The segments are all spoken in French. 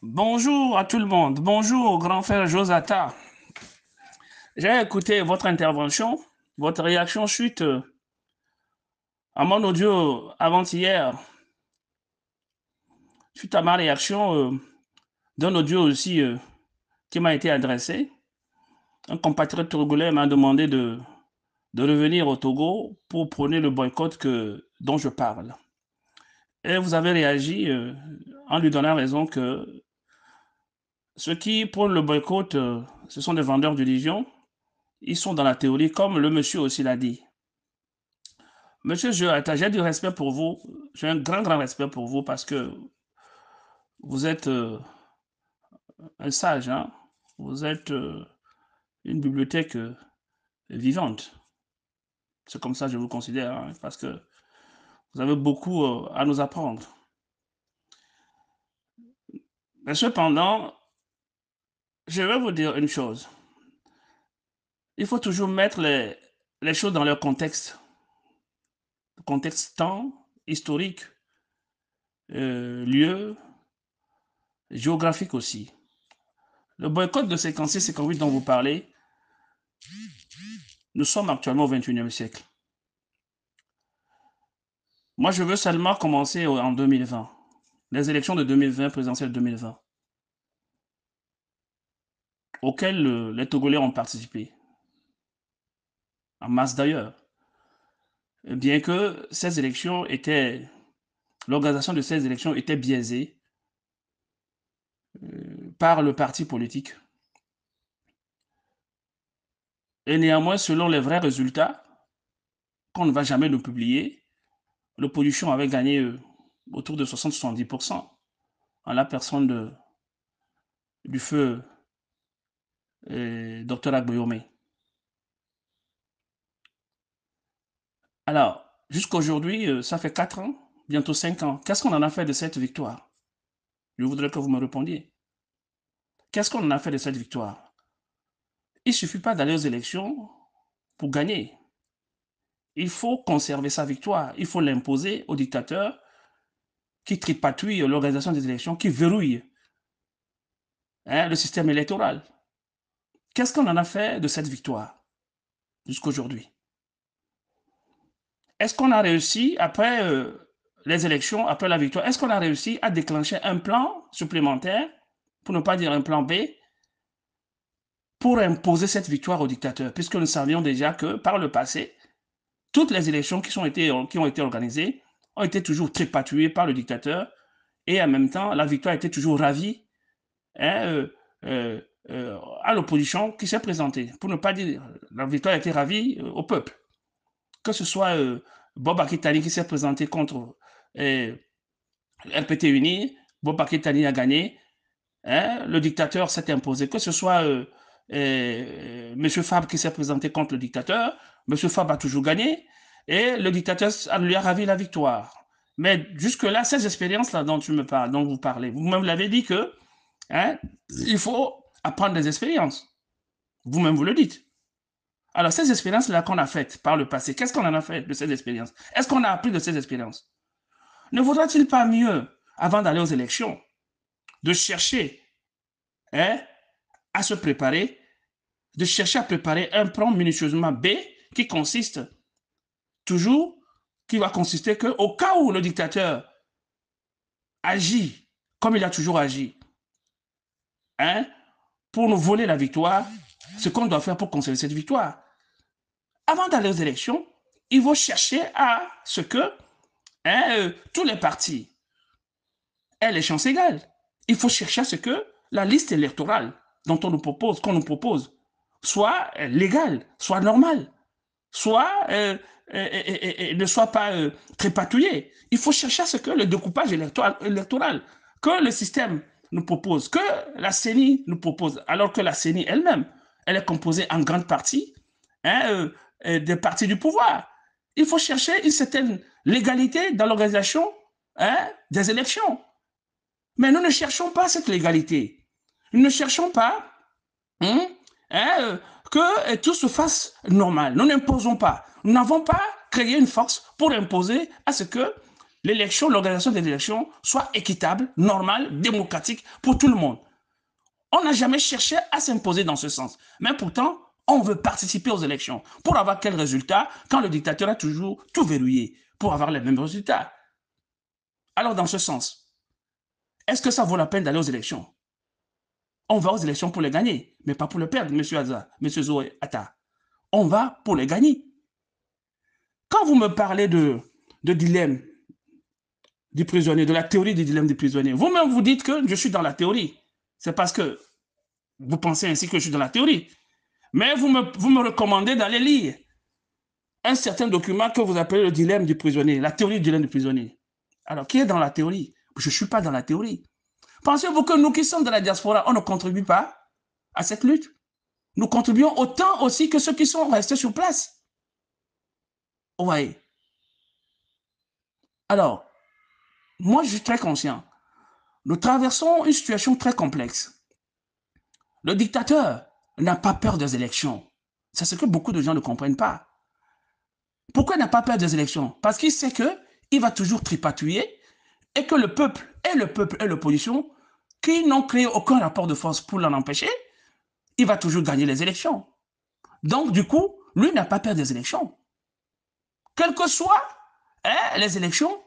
Bonjour à tout le monde. Bonjour, grand frère Josata. J'ai écouté votre intervention, votre réaction suite à mon audio avant-hier, suite à ma réaction d'un audio aussi qui m'a été adressé. Un compatriote togolais m'a demandé de revenir au Togo pour prôner le boycott dont je parle. Et vous avez réagi en lui donnant raison que ceux qui prônent le boycott, ce sont des vendeurs d'illusions. Ils sont dans la théorie, comme le monsieur aussi l'a dit. Monsieur Joata, j'ai du respect pour vous. J'ai un grand respect pour vous parce que vous êtes un sage. Hein? Vous êtes une bibliothèque vivante. C'est comme ça que je vous considère, hein, parce que vous avez beaucoup à nous apprendre. Mais cependant, je vais vous dire une chose. Il faut toujours mettre les choses dans leur contexte. Le contexte temps, historique, lieu, géographique aussi. Le boycott de 56-58 dont vous parlez, nous sommes actuellement au XXIe siècle. Moi, je veux seulement commencer en 2020. Les élections de 2020, présidentielles 2020, auxquelles les Togolais ont participé, en masse d'ailleurs. Bien que ces élections étaient, l'organisation de ces élections était biaisée par le parti politique. Et néanmoins, selon les vrais résultats, qu'on ne va jamais nous publier, l'opposition avait gagné autour de 60-70% en la personne du feu Dr Agboyome. Alors, jusqu'à aujourd'hui, ça fait 4 ans, bientôt 5 ans. Qu'est-ce qu'on en a fait de cette victoire? Je voudrais que vous me répondiez. Qu'est-ce qu'on en a fait de cette victoire? Il ne suffit pas d'aller aux élections pour gagner. Il faut conserver sa victoire. Il faut l'imposer aux dictateurs qui tripatouillent l'organisation des élections, qui verrouillent le système électoral. Qu'est-ce qu'on en a fait de cette victoire jusqu'à aujourd'hui? Est-ce qu'on a réussi, après les élections, après la victoire, est-ce qu'on a réussi à déclencher un plan supplémentaire, pour ne pas dire un plan B, pour imposer cette victoire aux dictateurs, puisque nous savions déjà que par le passé, toutes les élections qui ont été organisées ont été toujours tripatouillées par le dictateur, et en même temps, la victoire était toujours ravie hein, à l'opposition qui s'est présentée. Pour ne pas dire, la victoire a été ravie au peuple. Que ce soit Bob Akitani qui s'est présenté contre RPT Uni, Bob Akitani a gagné, hein, le dictateur s'est imposé. Que ce soit M. Fabre qui s'est présenté contre le dictateur, M. Fabre a toujours gagné, et le dictateur lui a ravi la victoire. Mais jusque-là, ces expériences-là dont vous parlez, vous-même l'avez dit que hein, il faut apprendre des expériences. Vous-même vous le dites. Alors, ces expériences-là qu'on a faites par le passé, qu'est-ce qu'on en a fait de ces expériences? Est-ce qu'on a appris de ces expériences? Ne vaudrait-il pas mieux, avant d'aller aux élections, de chercher hein, à se préparer, de chercher à préparer un plan minutieusement B qui consiste toujours, qui va consister qu'au cas où le dictateur agit comme il a toujours agi, hein, pour nous voler la victoire, ce qu'on doit faire pour conserver cette victoire. Avant d'aller aux élections, il faut chercher à ce que tous les partis aient les chances égales. Il faut chercher à ce que la liste électorale dont on nous propose, qu'on nous propose, soit légale, soit normale, soit ne soit pas trépatouillée. Il faut chercher à ce que le découpage électoral que le système nous propose, que la CENI nous propose, alors que la CENI elle-même, elle est composée en grande partie des partis du pouvoir. Il faut chercher une certaine légalité dans l'organisation des élections. Mais nous ne cherchons pas cette légalité. Nous ne cherchons pas que tout se fasse normal. Nous n'imposons pas. Nous n'avons pas créé une force pour imposer à ce que l'élection, l'organisation des élections soit équitable, normale, démocratique pour tout le monde. On n'a jamais cherché à s'imposer dans ce sens. Mais pourtant, on veut participer aux élections. Pour avoir quel résultat quand le dictateur a toujours tout verrouillé pour avoir les mêmes résultats? Alors, dans ce sens, est-ce que ça vaut la peine d'aller aux élections? On va aux élections pour les gagner, mais pas pour les perdre, M. Aza, M. Zoé Atta. On va pour les gagner. Quand vous me parlez de dilemme du prisonnier, de la théorie du dilemme du prisonnier, vous-même vous dites que je suis dans la théorie. C'est parce que vous pensez ainsi que je suis dans la théorie. Mais vous me recommandez d'aller lire un certain document que vous appelez le dilemme du prisonnier, la théorie du dilemme du prisonnier. Alors, qui est dans la théorie? Je ne suis pas dans la théorie. Pensez-vous que nous qui sommes dans la diaspora, on ne contribue pas à cette lutte? Nous contribuons autant aussi que ceux qui sont restés sur place. Vous voyez? Alors, moi, je suis très conscient. Nous traversons une situation très complexe. Le dictateur n'a pas peur des élections. C'est ce que beaucoup de gens ne comprennent pas. Pourquoi il n'a pas peur des élections? Parce qu'il sait qu'il va toujours tripatouiller et que le peuple et l'opposition, qui n'ont créé aucun rapport de force pour l'en empêcher, il va toujours gagner les élections. Donc, du coup, lui n'a pas peur des élections. Quelles que soient les élections,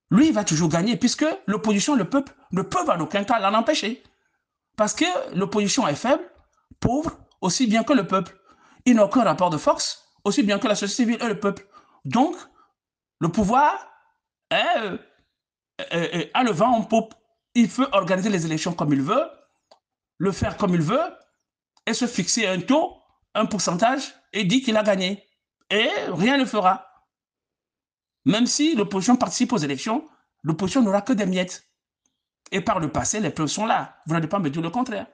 lui, il va toujours gagner, puisque l'opposition et le peuple ne peuvent en aucun cas l'en empêcher. Parce que l'opposition est faible, pauvre, aussi bien que le peuple. Il n'a aucun rapport de force, aussi bien que la société civile et le peuple. Donc, le pouvoir a le vent en poupe. Il peut organiser les élections comme il veut, le faire comme il veut, et se fixer un taux, un pourcentage, et dit qu'il a gagné. Et rien ne fera. Même si l'opposition participe aux élections, l'opposition n'aura que des miettes. Et par le passé, les preuves sont là. Vous n'allez pas me dire le contraire.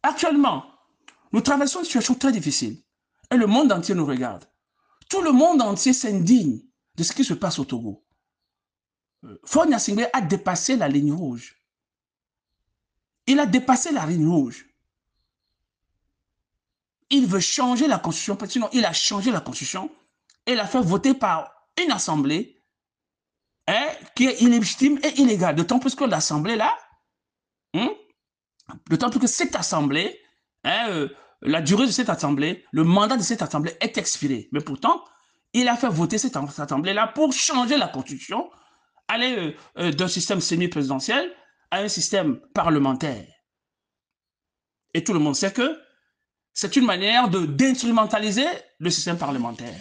Actuellement, nous traversons une situation très difficile. Et le monde entier nous regarde. Tout le monde entier s'indigne de ce qui se passe au Togo. Faure Gnassingbé a dépassé la ligne rouge. Il a dépassé la ligne rouge. Il veut changer la Constitution, sinon il a changé la Constitution et l'a fait voter par une assemblée qui est illégitime et illégale. D'autant plus que l'assemblée là, d'autant plus que cette assemblée, la durée de cette assemblée, le mandat de cette assemblée est expiré. Mais pourtant, il a fait voter cette assemblée-là pour changer la Constitution, aller d'un système semi-présidentiel à un système parlementaire. Et tout le monde sait que c'est une manière d'instrumentaliser le système parlementaire.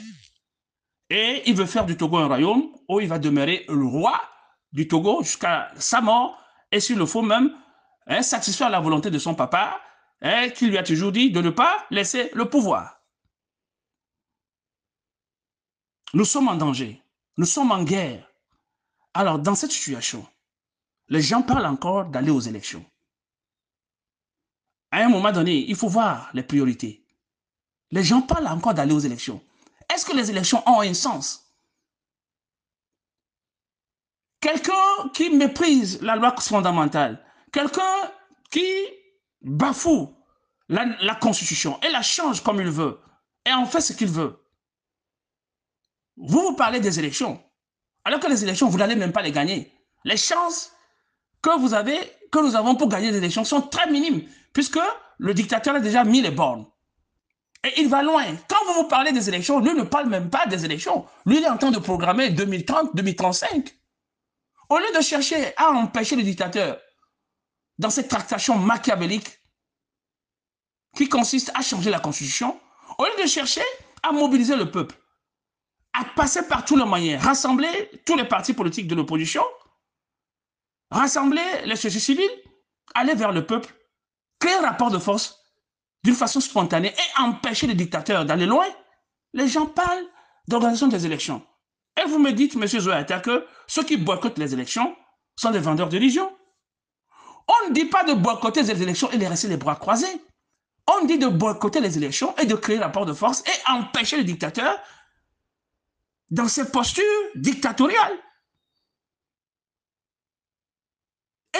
Et il veut faire du Togo un royaume où il va demeurer le roi du Togo jusqu'à sa mort, et s'il le faut même, satisfaire la volonté de son papa, qui lui a toujours dit de ne pas laisser le pouvoir. Nous sommes en danger, nous sommes en guerre. Alors, dans cette situation, les gens parlent encore d'aller aux élections. À un moment donné, il faut voir les priorités. Les gens parlent encore d'aller aux élections. Est-ce que les élections ont un sens? Quelqu'un qui méprise la loi fondamentale, quelqu'un qui bafoue la Constitution et la change comme il veut, et en fait ce qu'il veut. Vous parlez des élections, alors que les élections, vous n'allez même pas les gagner. Les chances que nous avons pour gagner les élections sont très minimes, puisque le dictateur a déjà mis les bornes. Et il va loin. Quand vous parlez des élections, lui ne parle même pas des élections. Lui, il est en train de programmer 2030, 2035. Au lieu de chercher à empêcher le dictateur dans cette tractation machiavélique qui consiste à changer la Constitution, au lieu de chercher à mobiliser le peuple, à passer par tous les moyens, rassembler tous les partis politiques de l'opposition, rassembler les sociétés civiles, aller vers le peuple, créer un rapport de force d'une façon spontanée et empêcher le dictateur d'aller loin, les gens parlent d'organisation des élections. Et vous me dites, M. Zoyata, que ceux qui boycottent les élections sont des vendeurs de religion. On ne dit pas de boycotter les élections et de rester les bras croisés. On dit de boycotter les élections et de créer un rapport de force et empêcher le dictateur dans ses postures dictatoriales.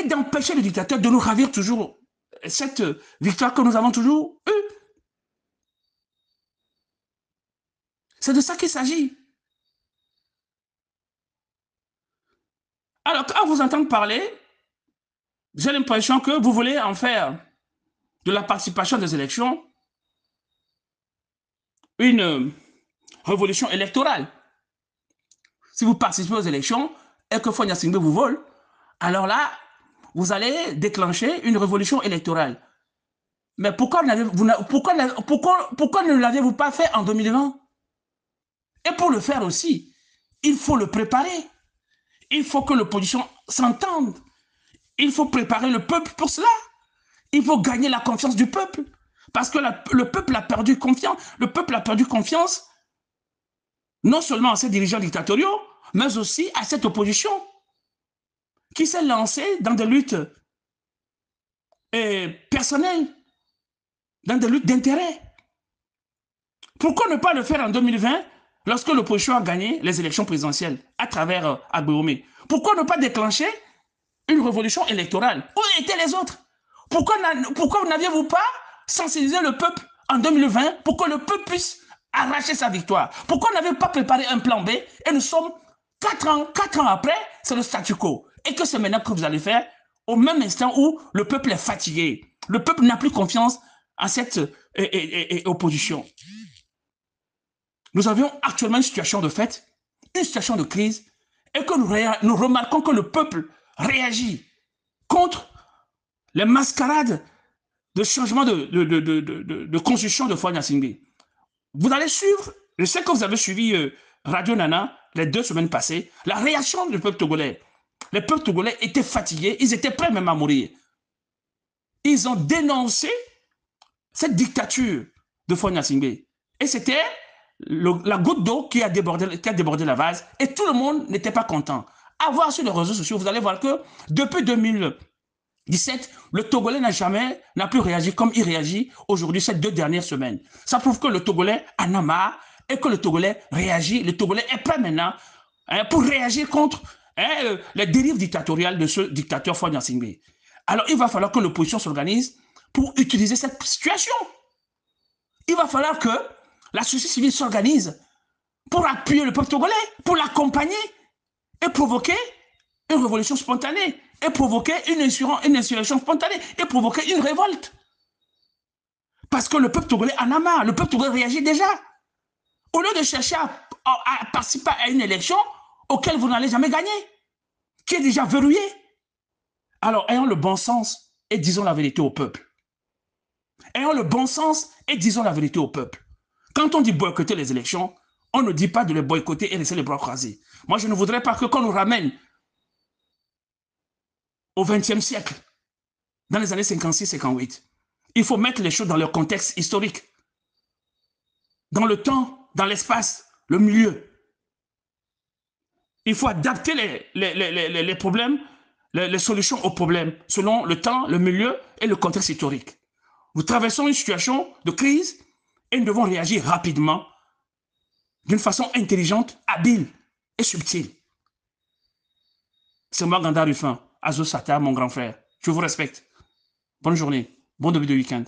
Et d'empêcher le dictateur de nous ravir toujours cette victoire que nous avons toujours eue. C'est de ça qu'il s'agit. Alors, quand vous entendez parler, j'ai l'impression que vous voulez en faire de la participation des élections une révolution électorale. Si vous participez aux élections et que Fonia Singbe vous vole, alors là, vous allez déclencher une révolution électorale. Mais pourquoi ne l'avez-vous pas fait en 2020? Et pour le faire aussi, il faut le préparer. Il faut que l'opposition s'entende. Il faut préparer le peuple pour cela. Il faut gagner la confiance du peuple. Parce que le peuple a perdu confiance. Le peuple a perdu confiance non seulement à ces dirigeants dictatoriaux, mais aussi à cette opposition qui s'est lancée dans des luttes personnelles, dans des luttes d'intérêt. Pourquoi ne pas le faire en 2020 lorsque l'opposition a gagné les élections présidentielles à travers Agbéomé? Pourquoi ne pas déclencher une révolution électorale? Où étaient les autres? Pourquoi n'aviez-vous pas sensibilisé le peuple en 2020 pour que le peuple puisse arracher sa victoire? Pourquoi n'avez-vous pas préparé un plan B? Et nous sommes 4 ans après, c'est le statu quo. Et que c'est maintenant que vous allez faire au même instant où le peuple est fatigué. Le peuple n'a plus confiance en cette opposition. Nous avions actuellement une situation de fait, une situation de crise, et que nous remarquons que le peuple réagit contre les mascarades de changement de constitution de Fonia Singbe. Vous allez suivre, je sais que vous avez suivi Radio Nana les 2 semaines passées, la réaction du peuple togolais. Les peuples togolais étaient fatigués, ils étaient prêts même à mourir. Ils ont dénoncé cette dictature de Fonia Singbe. Et c'était la goutte d'eau qui a débordé la vase, et tout le monde n'était pas content. À voir sur les réseaux sociaux, vous allez voir que depuis 2017, le Togolais n'a plus réagi comme il réagit aujourd'hui ces 2 dernières semaines. Ça prouve que le Togolais en a marre et que le Togolais réagit. Le Togolais est prêt maintenant pour réagir contre les dérives dictatoriales de ce dictateur Fonia Singbe. Alors il va falloir que l'opposition s'organise pour utiliser cette situation. Il va falloir que la société civile s'organise pour appuyer le peuple togolais, pour l'accompagner et provoquer une révolution spontanée, et provoquer une insurrection spontanée, et provoquer une révolte. Parce que le peuple togolais en a marre, le peuple togolais réagit déjà. Au lieu de chercher à participer à une élection auquel vous n'allez jamais gagner, qui est déjà verrouillée. Alors, ayons le bon sens et disons la vérité au peuple. Ayons le bon sens et disons la vérité au peuple. Quand on dit boycotter les élections, on ne dit pas de les boycotter et laisser les bras croisés. Moi, je ne voudrais pas qu'on nous ramène au XXe siècle, dans les années 56-58. Il faut mettre les choses dans leur contexte historique, dans le temps, dans l'espace, le milieu. Il faut adapter les problèmes, les solutions aux problèmes, selon le temps, le milieu et le contexte historique. Nous traversons une situation de crise et nous devons réagir rapidement, d'une façon intelligente, habile et subtile. C'est moi, Ganda Ruffin, Azo Sata, mon grand frère. Je vous respecte. Bonne journée, bon début de week-end.